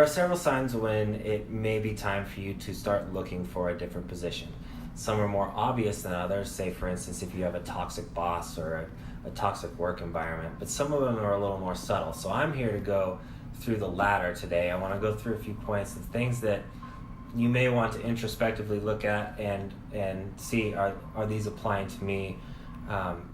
are several signs when it may be time for you to start looking for a different position. Some are more obvious than others, say for instance if you have a toxic boss or a toxic work environment, but some of them are a little more subtle. So I'm here to go through the latter today. I want to go through a few points of things that you may want to introspectively look at and see are these applying to me,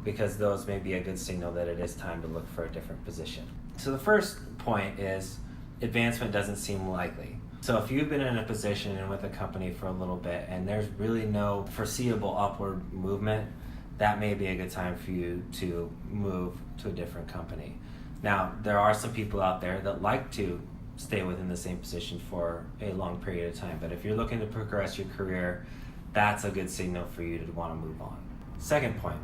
because those may be a good signal that it is time to look for a different position. So the first point is advancement doesn't seem likely. So if you've been in a position and with a company for a little bit and there's really no foreseeable upward movement, that may be a good time for you to move to a different company. Now, there are some people out there that like to stay within the same position for a long period of time, but if you're looking to progress your career, that's a good signal for you to want to move on. Second point,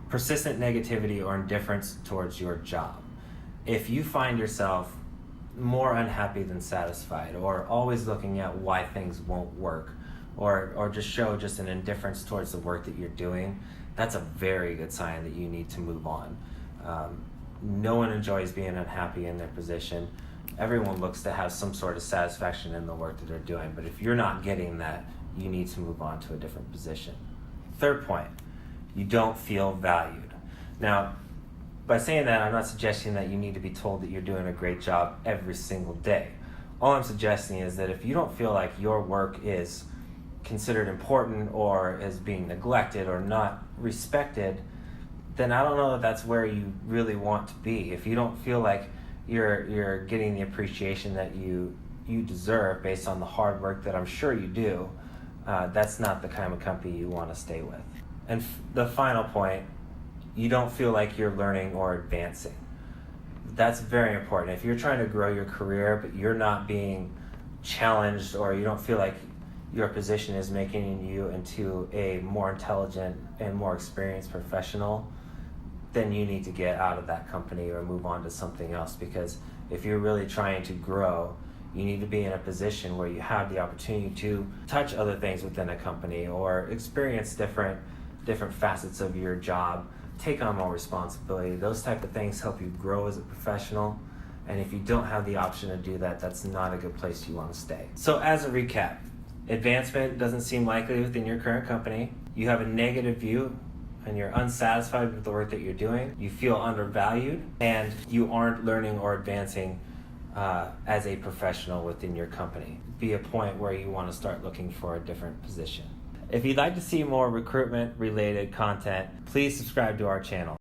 persistent negativity or indifference towards your job. If you find yourself more unhappy than satisfied, or always looking at why things won't work, or just show just an indifference towards the work that you're doing, that's a very good sign that you need to move on. No one enjoys being unhappy in their position. Everyone looks to have some sort of satisfaction in the work that they're doing, but if you're not getting that, you need to move on to a different position. Third point, you don't feel valued. Now, by saying that, I'm not suggesting that you need to be told that you're doing a great job every single day. All I'm suggesting is that if you don't feel like your work is considered important or is being neglected or not respected, then I don't know that that's where you really want to be. If you don't feel like you're getting the appreciation that you deserve based on the hard work that I'm sure you do, that's not the kind of company you want to stay with. And the final point, you don't feel like you're learning or advancing. That's very important. If you're trying to grow your career but you're not being challenged, or you don't feel like your position is making you into a more intelligent and more experienced professional, then you need to get out of that company or move on to something else, because if you're really trying to grow, you need to be in a position where you have the opportunity to touch other things within a company or experience different facets of your job, take on more responsibility. Those type of things help you grow as a professional. And if you don't have the option to do that, that's not a good place you want to stay. So as a recap, advancement doesn't seem likely within your current company. You have a negative view and you're unsatisfied with the work that you're doing. You feel undervalued and you aren't learning or advancing as a professional within your company. Be a point where you want to start looking for a different position. If you'd like to see more recruitment related content, please subscribe to our channel.